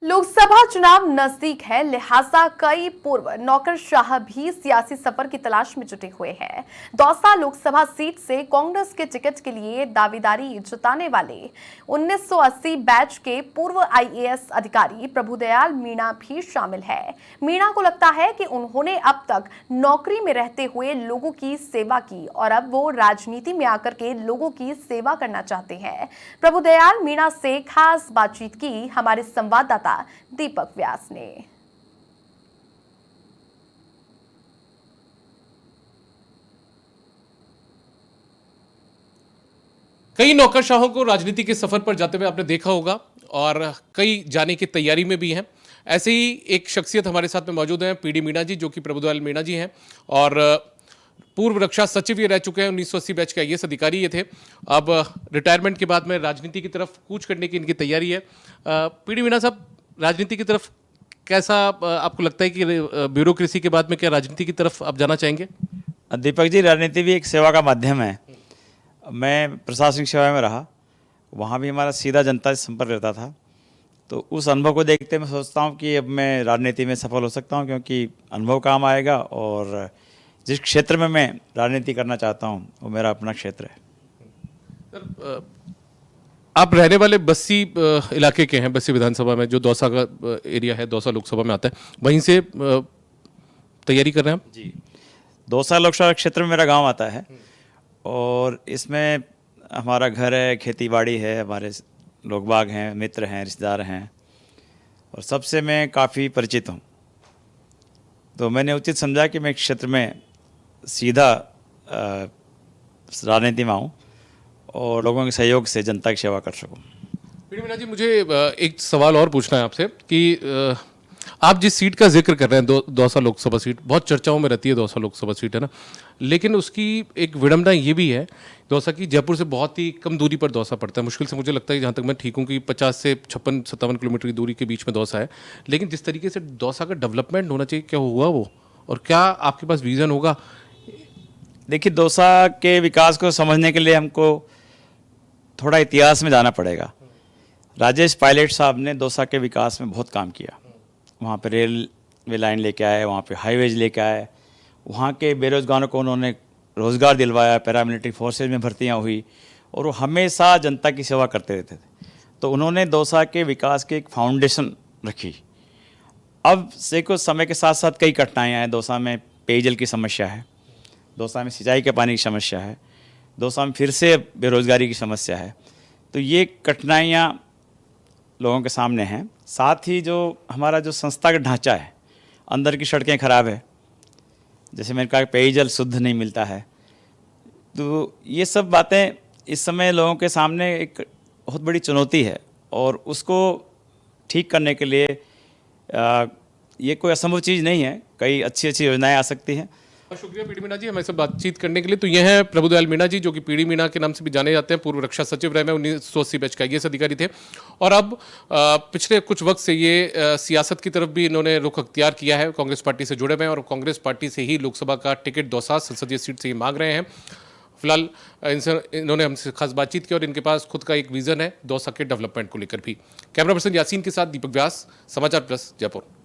लोकसभा चुनाव नजदीक है, लिहाजा कई पूर्व नौकरशाह भी सियासी सफर की तलाश में जुटे हुए हैं। दौसा लोकसभा सीट से कांग्रेस के टिकट के लिए दावेदारी जताने वाले 1980 बैच के पूर्व आईएएस अधिकारी प्रभुदयाल मीणा भी शामिल है। मीणा को लगता है कि उन्होंने अब तक नौकरी में रहते हुए लोगों की सेवा की और अब वो राजनीति में आकर के लोगों की सेवा करना चाहते हैं। प्रभुदयाल मीणा से खास बातचीत की हमारे संवाददाता दीपक व्यास ने। कई नौकरशाहों को राजनीति के सफर पर जाते हुए आपने देखा होगा और कई जाने की तैयारी में भी हैं। ऐसे ही एक शख्सियत हमारे साथ में मौजूद हैं, पीडी मीणा जी, जो कि प्रभुदयाल मीणा जी हैं और पूर्व रक्षा सचिव ये रह चुके हैं। 1980 बैच के आईएएस अधिकारी ये थे। अब रिटायरमेंट के बाद में राजनीति की तरफ कूच करने की इनकी तैयारी है। पीडी मीणा साहब, राजनीति की तरफ कैसा आपको लगता है कि ब्यूरोक्रेसी के बाद में क्या राजनीति की तरफ आप जाना चाहेंगे? दीपक जी, राजनीति भी एक सेवा का माध्यम है। मैं प्रशासनिक सेवा में रहा, वहाँ भी हमारा सीधा जनता से संपर्क रहता था, तो उस अनुभव को देखते मैं सोचता हूँ कि अब मैं राजनीति में सफल हो सकता हूँ, क्योंकि अनुभव काम आएगा और जिस क्षेत्र में मैं राजनीति करना चाहता हूँ वो मेरा अपना क्षेत्र है। सर, आप रहने वाले बस्सी इलाके के हैं, बस्सी विधानसभा में जो दौसा का एरिया है, दौसा लोकसभा में आता है, वहीं से तैयारी कर रहे हैं आप? जी, दौसा लोकसभा क्षेत्र में मेरा गांव आता है और इसमें हमारा घर है, खेती बाड़ी है, हमारे लोग बाग हैं, मित्र हैं, रिश्तेदार हैं और सबसे मैं काफ़ी परिचित हूँ। तो मैंने उचित समझा कि मैं एक क्षेत्र में सीधा राजनीति में आऊँ और लोगों के सहयोग से जनता की सेवा कर सकूं। पीडी मीणा जी, मुझे एक सवाल और पूछना है आपसे कि आप जिस सीट का जिक्र कर रहे हैं, दौसा लोकसभा सीट बहुत चर्चाओं में रहती है। दौसा लोकसभा सीट है ना, लेकिन उसकी एक विडंबना ये भी है दौसा की, जयपुर से बहुत ही कम दूरी पर दौसा पड़ता है। मुश्किल से मुझे लगता है, जहाँ तक मैं ठीक हूँ, कि 50 से 56-57 किलोमीटर की दूरी के बीच में दौसा है। लेकिन जिस तरीके से दौसा का डेवलपमेंट होना चाहिए, क्या हुआ वो, और क्या आपके पास विजन होगा? देखिए, दौसा के विकास को समझने के लिए हमको थोड़ा इतिहास में जाना पड़ेगा। राजेश पायलट साहब ने दौसा के विकास में बहुत काम किया। वहाँ पे रेलवे लाइन लेके आए, वहाँ पे हाईवेज लेके आए, वहाँ के बेरोजगारों को उन्होंने रोज़गार दिलवाया, पैरामिलिट्री फोर्सेज में भर्तियाँ हुई और वो हमेशा जनता की सेवा करते रहते थे। तो उन्होंने दौसा के विकास की एक फाउंडेशन रखी। अब से कुछ समय के साथ साथ कई कठिनाइयाँ हैं। दौसा में पेयजल की समस्या है, दौसा में सिंचाई के पानी की समस्या है, दौसा में फिर से बेरोज़गारी की समस्या है। तो ये कठिनाइयाँ लोगों के सामने हैं। साथ ही जो हमारा जो संस्था का ढांचा है, अंदर की सड़कें ख़राब है, जैसे मैंने कहा पेयजल शुद्ध नहीं मिलता है। तो ये सब बातें इस समय लोगों के सामने एक बहुत बड़ी चुनौती है और उसको ठीक करने के लिए ये कोई असंभव चीज़ नहीं है। कई अच्छी अच्छी योजनाएं आ सकती हैं। बहुत शुक्रिया पीडी मीणा जी हमें से बातचीत करने के लिए। तो ये हैं प्रभुदयाल मीणा जी, जो कि पीडी मीणा के नाम से भी जाने जाते हैं। पूर्व रक्षा सचिव रहे, 1980 बैच के आईएएस अधिकारी थे और अब पिछले कुछ वक्त से ये सियासत की तरफ भी इन्होंने रुख अख्तियार किया है। कांग्रेस पार्टी से जुड़े हुए हैं और कांग्रेस पार्टी से ही लोकसभा का टिकट दौसा संसदीय सीट से ही मांग रहे हैं। फिलहाल इन्होंने हमसे खास बातचीत की और इनके पास खुद का एक विजन है दौसा के डेवलपमेंट को लेकर भी। कैमरा पर्सन यासीन के साथ दीपक व्यास, समाचार प्लस, जयपुर।